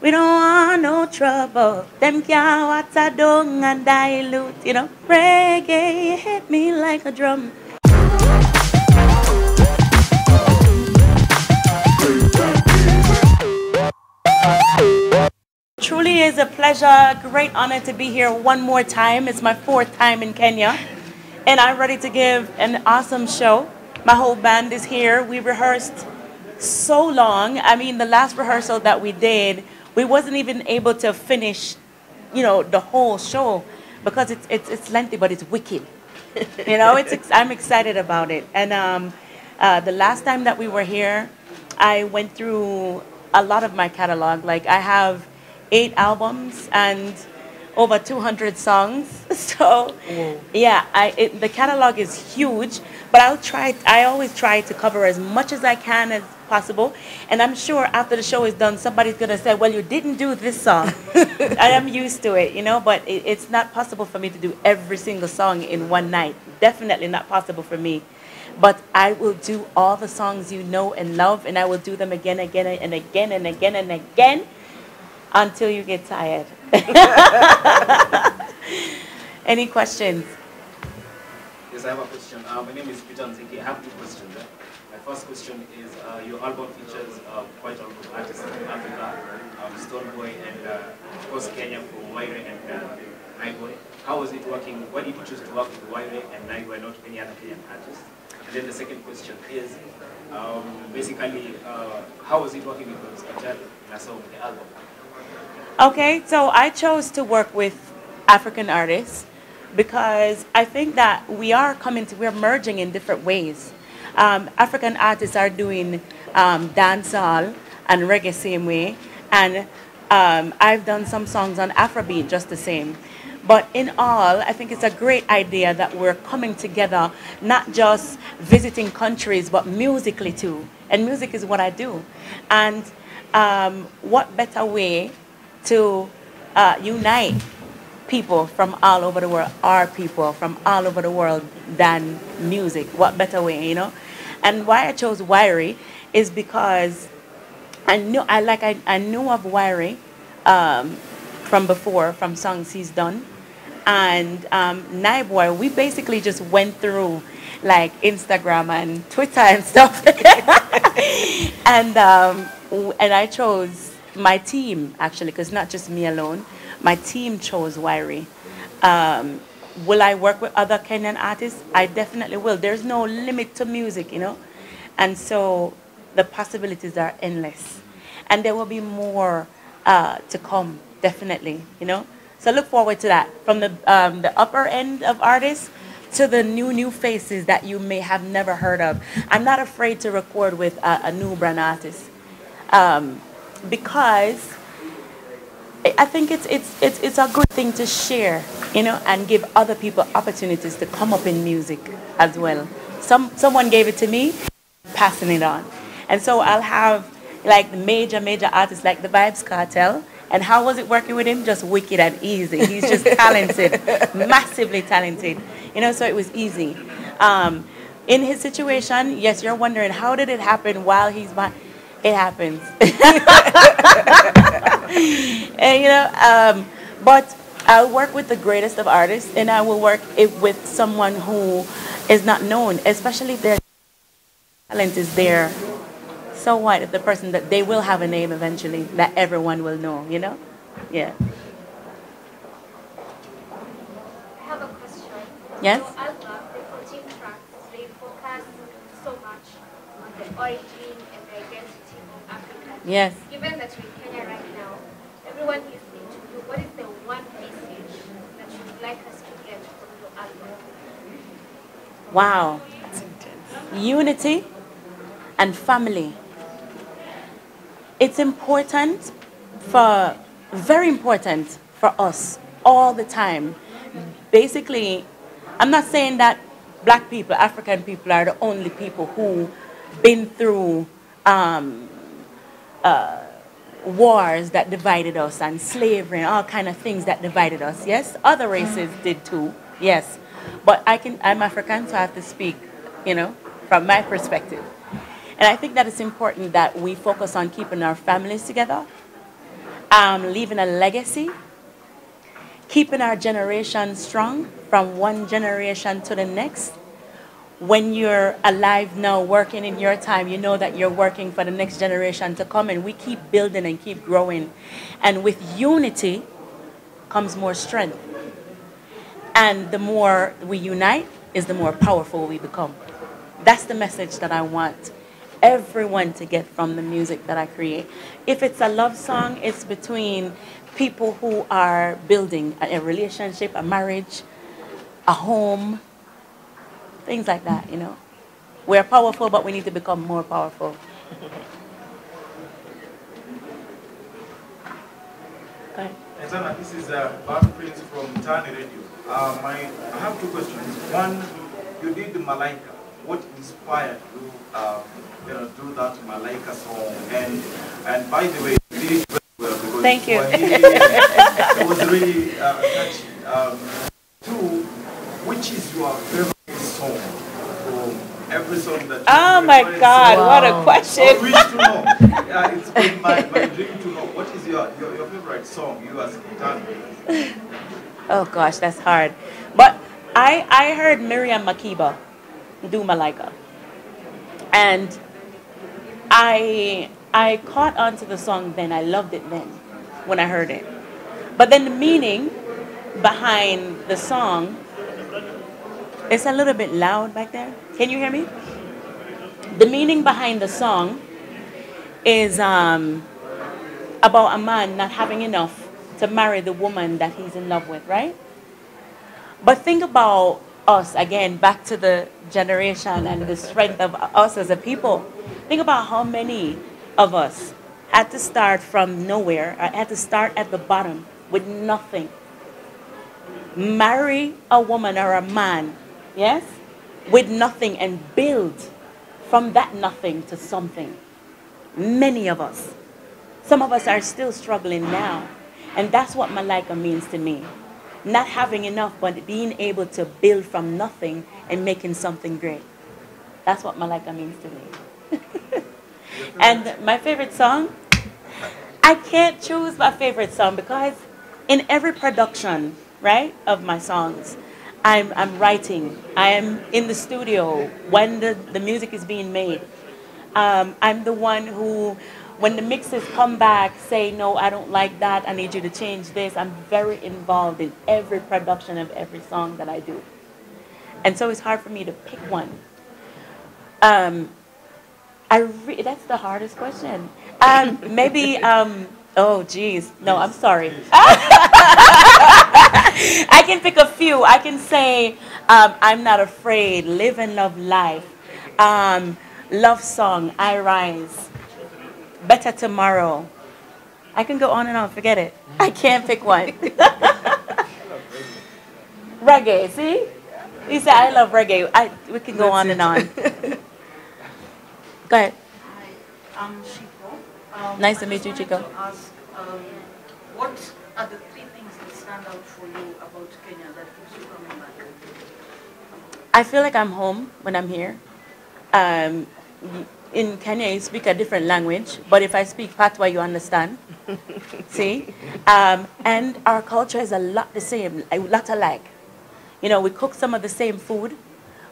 We don't want no trouble. Them can't water down and dilute, you know. Reggae hit me like a drum. Truly is a pleasure, great honor to be here one more time. It's my fourth time in Kenya, and I'm ready to give an awesome show. My whole band is here. We rehearsed so long. I mean, the last rehearsal that we did, we wasn't even able to finish, the whole show because it's lengthy, but it's wicked. I'm excited about it. And the last time that we were here, I went through a lot of my catalog. Like I have 8 albums and over 200 songs. So yeah, the catalog is huge, but I always try to cover as much as I can as possible. And I'm sure after the show is done, somebody's going to say, well, you didn't do this song. I am used to it, but it's not possible for me to do every single song in one night. Definitely not possible for me. But I will do all the songs you know and love, and I will do them again, again, and again, and again, and again until you get tired. Any questions? Yes, I have a question. My name is Peter Nzeki. I have two questions. My first question is, your album features quite a lot of artists in Africa, Stoneboy and of course Kenya for Waire and Naiboy. How was it working? Why did you choose to work with Waire and Naiboy and not any other Kenyan artists? And then the second question is, basically, how was it working with Mr. Jalo in the album? Okay, so I chose to work with African artists because I think that we're merging in different ways. African artists are doing dancehall and reggae same way, and I've done some songs on Afrobeat just the same. But in all, I think it's a great idea that we're coming together, not just visiting countries, but musically too. And music is what I do. And what better way to unite people from all over the world, our people from all over the world, than music? What better way, And why I chose Wiry is because I knew of Wiry from before, from songs he's done. And Naiboy, we basically just went through like Instagram and Twitter and stuff. And I chose my team, actually, because not just me alone. My team chose Wiry. Will I work with other Kenyan artists? I definitely will. There's no limit to music, And so the possibilities are endless. And there will be more to come, definitely, So look forward to that. From the upper end of artists to the new faces that you may have never heard of. I'm not afraid to record with a new brand artist because I think it's a good thing to share, and give other people opportunities to come up in music as well. Someone gave it to me, passing it on, and so I'll have like major artists like the Vibes Cartel. And how was it working with him? Just wicked and easy. He's just talented, massively talented. So it was easy. In his situation, yes, you're wondering, how did it happen while he's by? It happens. And, but I'll work with the greatest of artists, and I will work with someone who is not known, especially if their talent is there. So what if the person that they will have a name eventually that everyone will know, Yeah. I have a question. Yes? So I love the 14 tracks. They focus so much on the origin and the identity of Africa. Yes. Given that we're in Kenya right now, everyone listening to you, what is the one message that you would like us to get from your album? Wow. Unity and family. It's important very important for us all the time. Basically, I'm not saying that black people, African people are the only people who been through wars that divided us and slavery and all kind of things that divided us. Yes, other races did too. Yes, but I'm African, so I have to speak, from my perspective. And I think that it's important that we focus on keeping our families together leaving a legacy, keeping our generation strong from one generation to the next. When you're alive now, working in your time, you know that you're working for the next generation to come, and we keep building and keep growing. And with unity comes more strength. And the more we unite is the more powerful we become. That's the message that I want everyone to get from the music that I create. If it's a love song, it's between people who are building a relationship, a marriage, a home, things like that, you know. We're powerful, but we need to become more powerful. Go ahead. Etana, this is Bob Prince from Etana Radio. I have two questions. One, you did the Malaika. What inspired you do that Malaika song? And by the way, you did it very well because thank you. It was really catchy. Two, which is your favorite song from every song that you Oh my God, what a question. I wish to know. It's been my dream to know. What is your favorite song, you as Etana? Oh gosh, that's hard. But I heard Miriam Makeba do Malaika. And I caught on to the song then. I loved it then when I heard it. But then the meaning behind the song, it's a little bit loud back there. Can you hear me? The meaning behind the song is about a man not having enough to marry the woman that he's in love with, right? But think about us, again, back to the generation and the strength of us as a people. Think about how many of us had to start from nowhere, or had to start at the bottom with nothing. Marry a woman or a man, yes, with nothing and build from that nothing to something. Many of us. Some of us are still struggling now. And that's what Malaika means to me. Not having enough, but being able to build from nothing and making something great. That's what Malaika means to me. And my favorite song? I can't choose my favorite song because in every production, right, of my songs, I'm writing. I am in the studio when the music is being made. I'm the one who, when the mixes come back, say, no, I don't like that, I need you to change this. I'm very involved in every production of every song that I do. And so it's hard for me to pick one. That's the hardest question. Maybe, oh, geez. No, I'm sorry. I can pick a few. I can say, I'm Not Afraid, Live and Love Life, Love Song, I Rise, Better Tomorrow. I can go on and on, forget it. I can't pick one. Reggae, see? You say I love reggae. We can go on and on. Go ahead. Hi, I'm Chico. Nice to meet you, Chico. I just wanted to ask, what are the three things that stand out for you about Kenya that keeps you coming back? I feel like I'm home when I'm here. In Kenya, you speak a different language, but if I speak Patois, you understand. See? And our culture is a lot the same, a lot alike. You know, we cook some of the same food.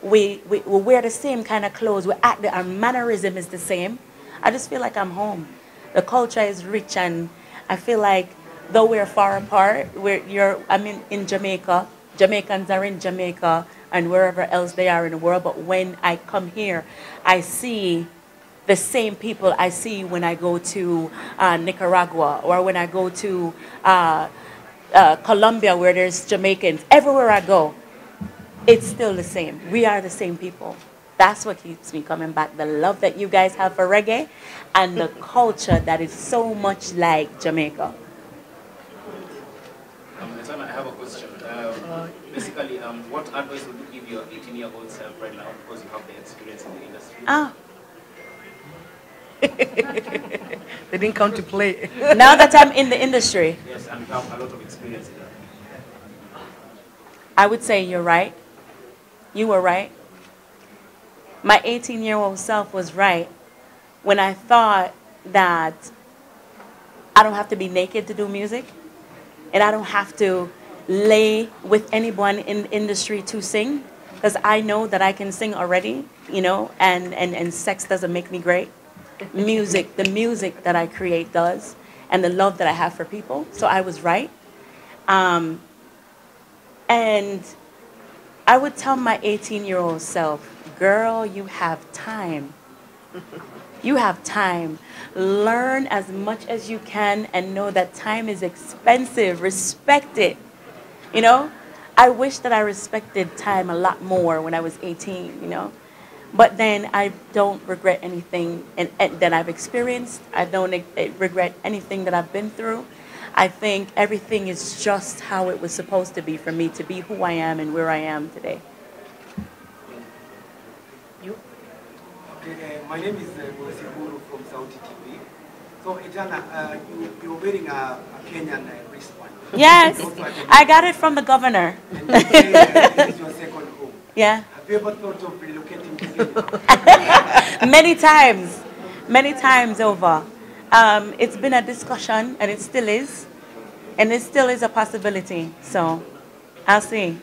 We wear the same kind of clothes. Our mannerism is the same. I just feel like I'm home. The culture is rich, and I feel like though we're far apart, I'm in Jamaica. Jamaicans are in Jamaica and wherever else they are in the world. But when I come here, I see the same people I see when I go to Nicaragua or when I go to Colombia, where there's Jamaicans. Everywhere I go, it's still the same. We are the same people. That's what keeps me coming back. The love that you guys have for reggae and the culture that is so much like Jamaica. Etana, I have a question. Basically, what advice would you give your 18-year-old self right now, because you have the experience in the industry? They didn't come to play. Now that I'm in the industry, Yes, and you have a lot of experience in that. I would say you're right. You were right. My 18-year-old self was right when I thought that I don't have to be naked to do music, and I don't have to lay with anyone in the industry to sing, because I know that I can sing already, you know, and sex doesn't make me great. Music, the music that I create does, and the love that I have for people. So I was right. Um, and I would tell my 18-year-old self, girl, you have time. You have time. Learn as much as you can and know that time is expensive. Respect it. You know, I wish that I respected time a lot more when I was 18, you know. But then I don't regret anything that I've experienced. I don't regret anything that I've been through. I think everything is just how it was supposed to be for me to be who I am and where I am today. You? Okay, my name is Guru from Saudi TV. So, Etana, you're wearing a Kenyan wristband. Yes, I got it from the governor. And you say this is your second home. Yeah. Have you ever thought of relocating to Kenya? Many times over. It's been a discussion, and it still is, and it still is a possibility. So, I'll see.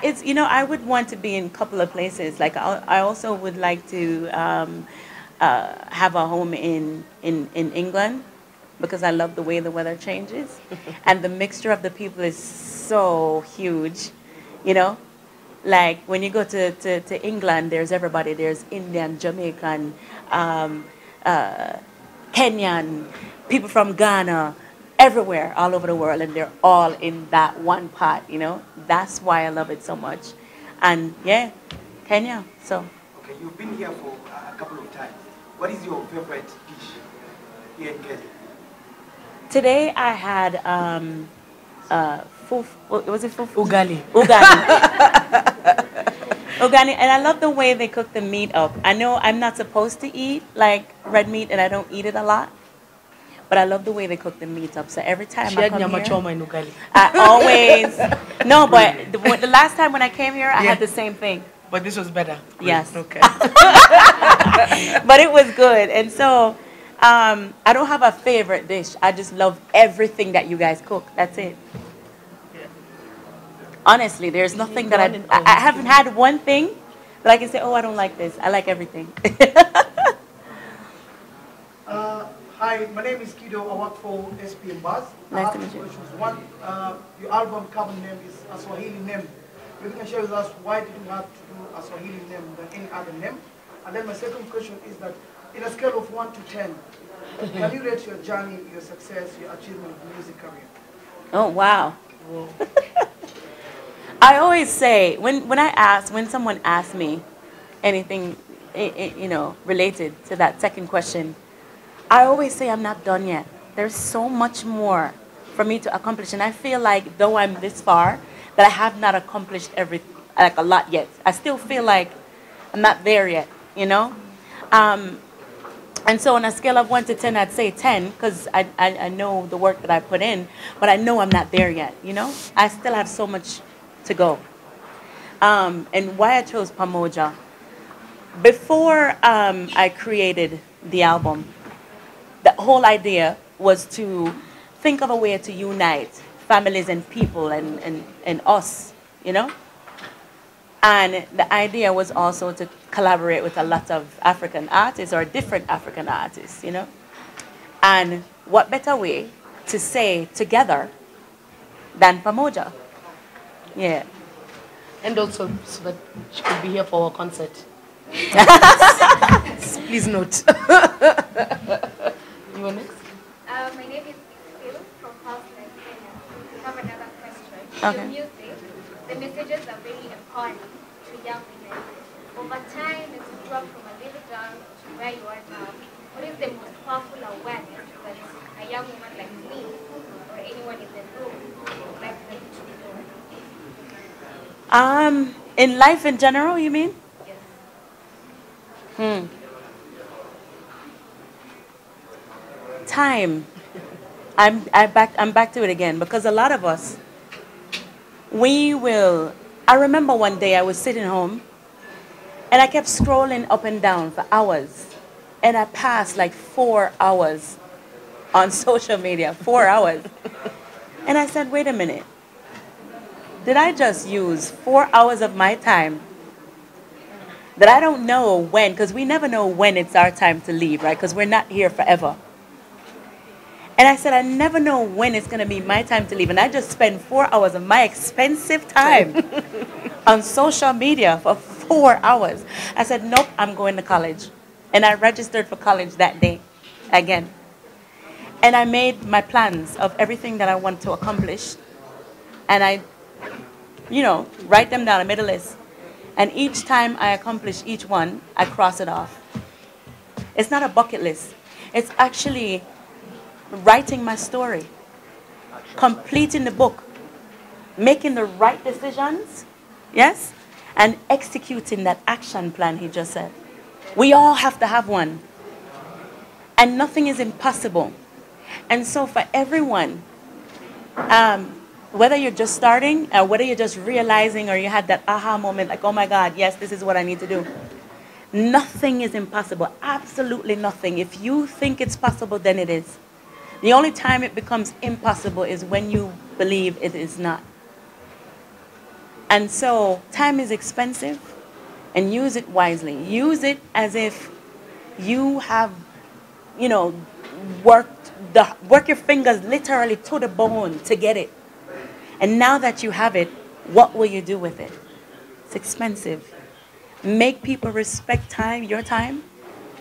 It's, you know, I would want to be in a couple of places. Like I also would like to have a home in England, because I love the way the weather changes, and the mixture of the people is so huge, you know. Like when you go to England, there's everybody. There's Indian, Jamaican, Kenyan, people from Ghana, everywhere, all over the world, and they're all in that one pot, you know. That's why I love it so much. And yeah, Kenya, so. Okay, you've been here for a couple of times. What is your favorite dish here in Kenya? Today I had was it fufu? Ugali. Ugali, and I love the way they cook the meat up. I know I'm not supposed to eat like red meat, and I don't eat it a lot, but I love the way they cook the meat up. So every time I come here, I always no. But the last time when I came here, I had the same thing. But this was better. Yes. Okay. But it was good, and so I don't have a favorite dish. I just love everything that you guys cook. That's it. Honestly, there's nothing that I haven't had one thing that I can say, oh, I don't like this. I like everything. Hi, my name is Kido. I work for SPM Buzz. Nice to meet you. One, your album cover name is a Swahili name. You can share with us why did you have to do a Swahili name than any other name? And then my second question is that in a scale of 1 to 10, can you rate your journey, your success, your achievement in music career? Oh, wow. I always say, when someone asks me anything, you know, related to that second question, I always say I'm not done yet. There's so much more for me to accomplish, and I feel like though I'm this far, that I have not accomplished a lot yet. I still feel like I'm not there yet, you know. And so on a scale of 1 to 10, I'd say 10, because I know the work that I put in, but I know I'm not there yet, you know. I still have so much to go. And why I chose Pamoja. Before I created the album, the whole idea was to think of a way to unite families and people and us, you know? And the idea was also to collaborate with a lot of African artists or different African artists, you know? And what better way to say together than Pamoja? Yeah. And also so that she could be here for our concert. Please note. You want next? My name is Phil from Portland, Kenya. I have another question. Okay. Your music, the messages are very empowering to young women. Over time, as you drop from a little girl to where you are now, what is the most powerful awareness that a young woman like me or anyone in the room would like them to know? In life in general, you mean? Yes. Time. I'm back to it again, because a lot of us, I remember one day I was sitting home and I kept scrolling up and down for hours, and I passed like 4 hours on social media, 4 hours. And I said, wait a minute. Did I just use 4 hours of my time that I don't know when, because we never know when it's our time to leave, right? Because we're not here forever. And I said, I never know when it's going to be my time to leave. And I just spent 4 hours of my expensive time on social media for 4 hours. I said, nope, I'm going to college. And I registered for college that day again. And I made my plans of everything that I want to accomplish. And I, write them down. I made a list. And each time I accomplish each one, I cross it off. It's not a bucket list. It's actually writing my story, completing the book, making the right decisions, yes, and executing that action plan he just said. We all have to have one. And nothing is impossible. And so for everyone, whether you're just starting or whether you're just realizing or you had that aha moment like, oh my God, yes, this is what I need to do. Nothing is impossible. Absolutely nothing. If you think it's possible, then it is. The only time it becomes impossible is when you believe it is not. And so time is expensive, and use it wisely. Use it as if you have, work your fingers literally to the bone to get it. And now that you have it, what will you do with it? It's expensive. Make people respect time, your time.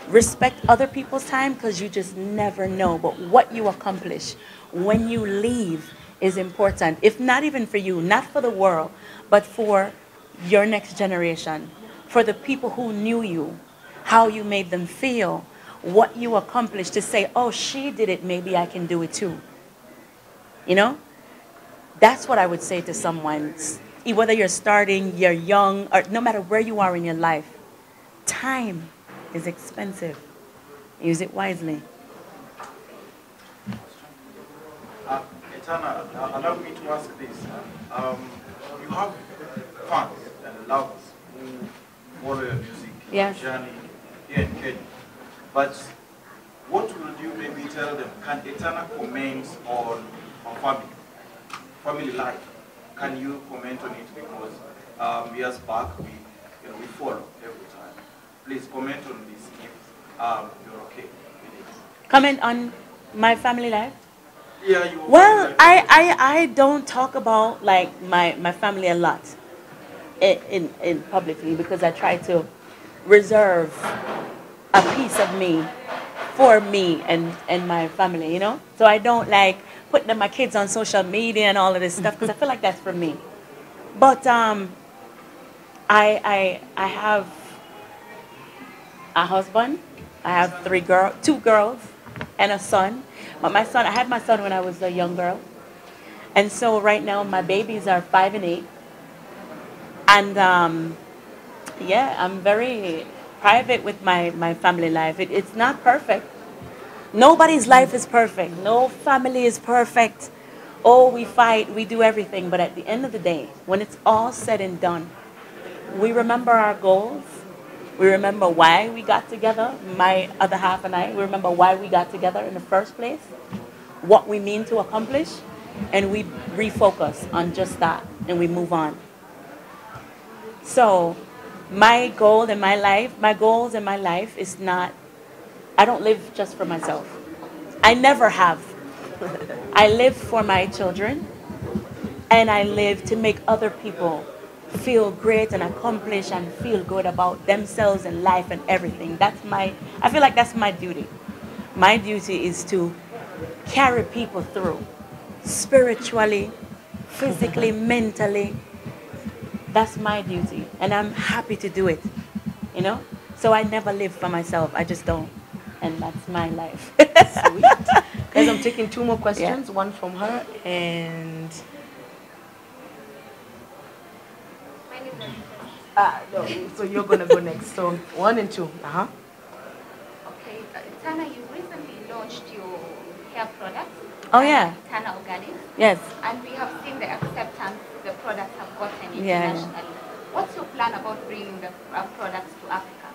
Respect other people's time, because you just never know. But what you accomplish when you leave is important. If not even for you, not for the world, but for your next generation, for the people who knew you, how you made them feel, what you accomplished, to say, oh, she did it, maybe I can do it too. That's what I would say to someone. Whether you're starting, you're young, or no matter where you are in your life, time is expensive. Use it wisely. Etana, allow me to ask this. You have fans and lovers who follow your music journey here in Kenya. But what would you maybe tell them? Can Etana comment on family life? Can you comment on it? Because years back we follow every time. Please comment on this if you're okay with it. Comment on my family life? Yeah, you. Well, I don't talk about like my family a lot in publicly, because I try to reserve a piece of me for me and my family, So I don't like putting my kids on social media and all of this stuff, because I feel like that's for me. But I have a husband. I have two girls and a son. But I had my son when I was a young girl. And so right now my babies are 5 and 8. And I'm very private with my family life. It's not perfect. Nobody's life is perfect. No family is perfect. Oh, we fight, we do everything. But at the end of the day, when it's all said and done, we remember our goals. We remember why we got together, my other half and I. We remember why we got together in the first place, what we mean to accomplish, and we refocus on just that, and we move on. So my goals in my life is not, I don't live just for myself. I never have. I live for my children, and I live to make other people feel great and accomplish and feel good about themselves and life and everything. I feel like that's my duty. My duty is to carry people through spiritually, physically, mentally. That's my duty, and I'm happy to do it, So I never live for myself. I just don't, and that's my life. Sweet. Guys, I'm taking 2 more questions, one from her and... no, so you're going to go next. So 1 and 2. Okay, Etana, you recently launched your hair products. Oh, yeah. Etana Organic. Yes. And we have seen the acceptance the products have gotten internationally. What's your plan about bringing the products to Africa?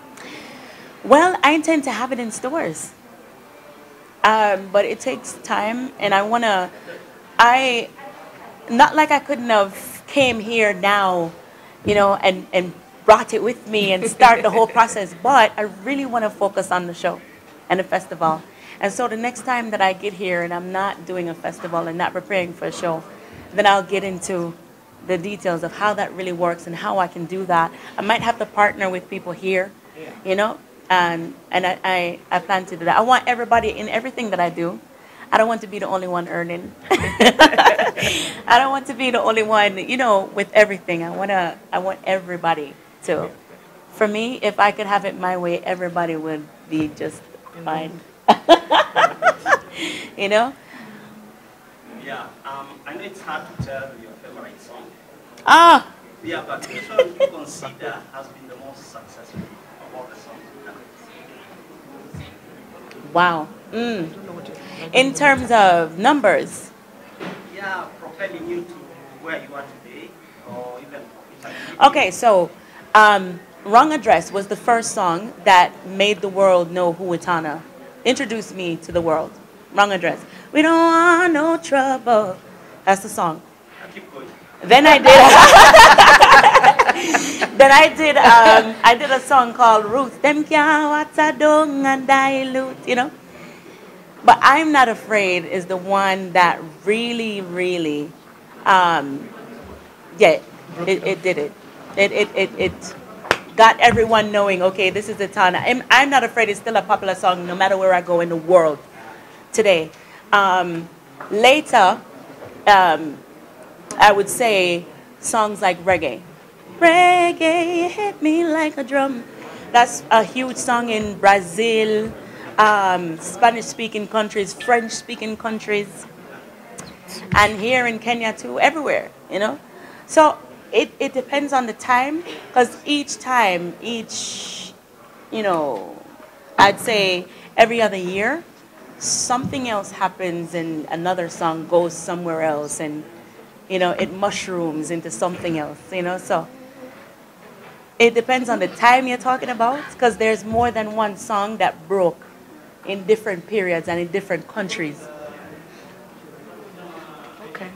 Well, I intend to have it in stores. But it takes time, and I, not like I couldn't have came here now, and brought it with me and start the whole process, but I really want to focus on the show and the festival. And so the next time that I get here and I'm not doing a festival and not preparing for a show, then I'll get into the details of how that really works and how I can do that. I might have to partner with people here, and I plan to do that. I want everybody in everything that I do. I don't want to be the only one earning. I don't want to be the only one, with everything. I want everybody to. For me, if I could have it my way, everybody would be just fine. Yeah, I know it's hard to tell your favorite song. Ah, Yeah, but which one do you consider has been the most successful of all the songs? wow. In terms of numbers, Yeah, propelling you to where you are today, or even okay, so Wrong Address was the first song that made the world know who Etana, introduced me to the world. Wrong Address. We don't want no trouble. That's the song. I keep going. Then I did. then I did a song called Roots. Them can't watch a dung and dilute. But I'm Not Afraid is the one that really, really, yeah, it did it. It got everyone knowing, okay, this is Etana. I'm Not Afraid is still a popular song no matter where I go in the world today. Later, I would say songs like Reggae. Reggae hit me like a drum. That's a huge song in Brazil, Spanish-speaking countries, French-speaking countries, and here in Kenya too, everywhere, So it depends on the time, because I'd say every other year, something else happens and another song goes somewhere else, and it mushrooms into something else, so it depends on the time you're talking about, because there's more than one song that broke in different periods and in different countries. Okay.